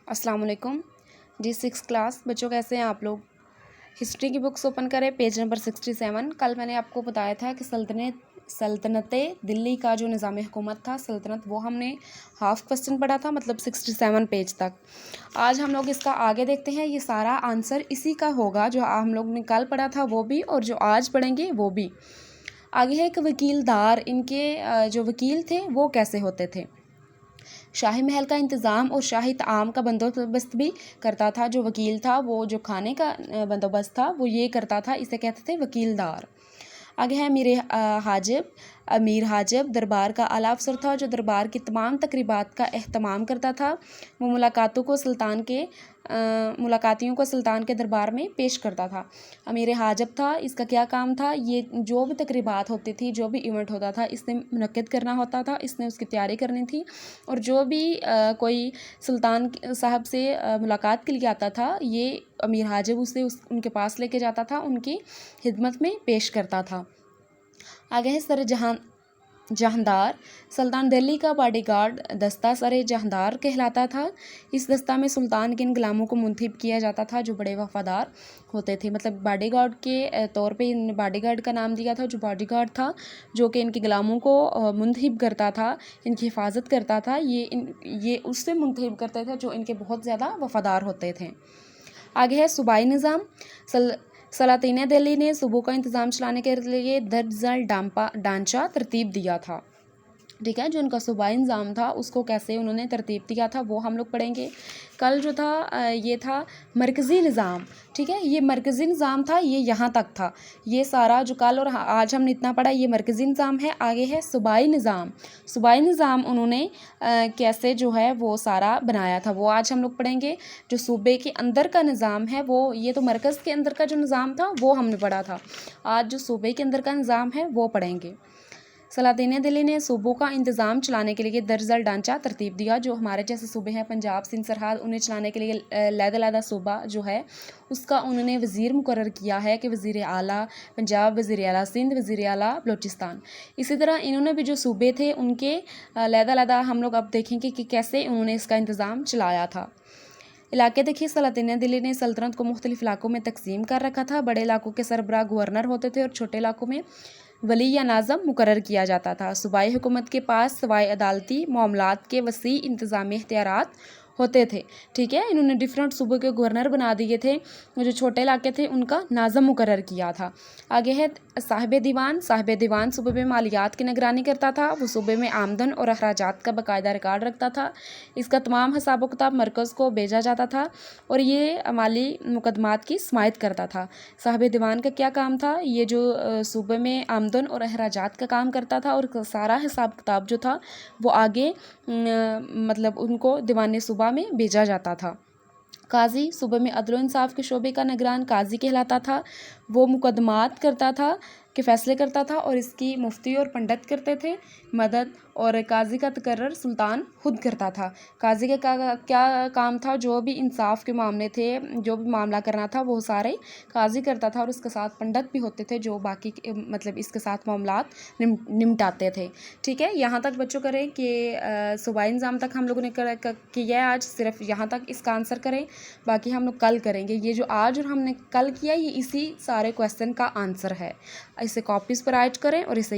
अस्सलाम वालेकुम जी। 6 क्लास बच्चों, कैसे हैं आप लोग। हिस्ट्री की बुक्स ओपन करें, पेज नंबर 67। कल मैंने आपको बताया था कि सल्तनत दिल्ली का जो निज़ाम हुकूमत था, सल्तनत, वो हमने हाफ क्वेश्चन पढ़ा था, मतलब 67 पेज तक। आज हम लोग इसका आगे देखते हैं। ये सारा आंसर इसी का होगा जो हम लोग ने कल पढ़ा था वो भी, और जो आज पढ़ेंगे वो भी। आगे है कि वकीलदार, इनके जो वकील थे वो कैसे होते थे। शाही महल का इंतज़ाम और शाही ताम का बंदोबस्त भी करता था। जो वकील था वो जो खाने का बंदोबस्त था वो ये करता था, इसे कहते थे वकीलदार। आगे है अमीर हाजिब दरबार का आला अफसर था, जो दरबार की तमाम तकरीबात का एहतमाम करता था। वो मुलाकातियों को सुल्तान के दरबार में पेश करता था। अमीर हाजिब था, इसका क्या काम था, ये जो भी तकरीबात होती थी, जो भी इवेंट होता था, इसने मुनक्किद करना होता था, इसने उसकी तैयारी करनी थी। और जो भी कोई सुल्तान साहब से मुलाकात के लिए आता था, ये अमीर हाजिब उनके पास लेके जाता था, उनकी खिदमत में पेश करता था। आगे है सर जहांदार। सुल्तान दिल्ली का बॉडीगार्ड दस्ता सर जहांदार कहलाता था। इस दस्ता में सुल्तान के इन गुलामों को मुंतखब किया जाता था जो बड़े वफादार होते थे। मतलब बॉडीगार्ड के तौर पे इन बॉडीगार्ड का नाम दिया था। जो बॉडीगार्ड था जो कि इनके गुलामों को मुंतखब करता था, इनकी हिफाजत करता था, ये उससे मुंतखब करते थे जो इनके बहुत ज़्यादा वफादार होते थे। आगे है सूबाई निज़ाम। सलातीन दिल्ली ने सूबों का इंतज़ाम चलाने के लिए दर्जल ढांचा तरतीब दिया था। ठीक है, जो उनका सूबाई निज़ाम था उसको कैसे उन्होंने तरतीब दिया था वो हम लोग पढ़ेंगे। कल जो था ये था मरकज़ी निज़ाम। ठीक है, ये मरकज़ी निज़ाम था, ये यहाँ तक था। ये सारा जो कल और आज हमने इतना पढ़ा, ये मरकज़ी निज़ाम है। आगे है सूबाई निज़ाम। सूबाई निज़ाम उन्होंने कैसे जो है वो सारा बनाया था वो आज हम लोग पढ़ेंगे। जो सूबे के अंदर का निज़ाम है वो, ये तो मरकज़ के अंदर का जो निज़ाम था वो हमने पढ़ा था। आज जो सूबे के अंदर का निज़ाम है वो पढ़ेंगे। सलातीन दिल्ली ने सूबों का इंतज़ाम चलाने के लिए दर्जल ढांचा तरतीब दिया। जो हमारे जैसे सूबे हैं, पंजाब, सिंध, सरहद, उन्हें चलाने के लिए लहदा सूबा जो है उसका उन्होंने वज़ीर मुकर्रर किया है कि वज़ीर आला पंजाब, वज़ीर आला सिंध, वज़ीर आला बलूचिस्तान। इसी तरह इन्होंने भी जो सूबे थे उनके लहदा हम लोग अब देखेंगे कि कैसे उन्होंने इसका इंतज़ाम चलाया था। इलाके देखिए, सलातीन दिल्ली ने सल्तनत को मुख्तलिफ इलाकों में तकसीम कर रखा था। बड़े इलाकों के सरबराह गवर्नर होते थे और छोटे इलाकों में वली या नाज़म मुकर्रर किया जाता था। सूबाई हुकूमत के पास सवाए अदालती मामलात के वसी इंतज़ामी इख्तियारात होते थे। ठीक है, इन्होंने डिफरेंट सूबों के गवर्नर बना दिए थे। जो छोटे इलाके थे उनका नाज़म मुकर्रर किया था। आगे है साहिब दीवान। साहिब दीवान सूबे में मालियात की निगरानी करता था। वो सूबे में आमदन और अखराजात का बाकायदा रिकॉर्ड रखता था। इसका तमाम हिसाब व किताब मरकज़ को भेजा जाता था और ये माली मुकदमात की समाअत करता था। साहिब दीवान का क्या काम था, ये जो सूबे में आमदन और अखराजात का काम करता था और सारा हिसाब किताब जो था वो आगे मतलब उनको दीवान सूबा में भेजा जाता था। काजी सूबे में अदल इंसाफ के शोबे का निगरान काजी कहलाता था। वो मुकदमात करता था, के फैसले करता था और इसकी मुफ्ती और पंडित करते थे मदद। और काजी का तकर्रर सुल्तान खुद करता था। काजी का क्या काम था, जो भी इंसाफ के मामले थे, जो भी मामला करना था वो सारे काजी करता था और उसके साथ पंडित भी होते थे जो बाकी मतलब इसके साथ मामलात निपटाते थे। ठीक है, यहाँ तक बच्चों करें कि सूबाई निज़ाम तक हम लोगों ने किया है। आज सिर्फ यहाँ तक इसका आंसर करें, बाकी हम लोग कल करेंगे। ये जो आज और हमने कल किया ये इसी सारे क्वेश्चन का आंसर है। इसे कॉपीज़ पर राइट करें और इसे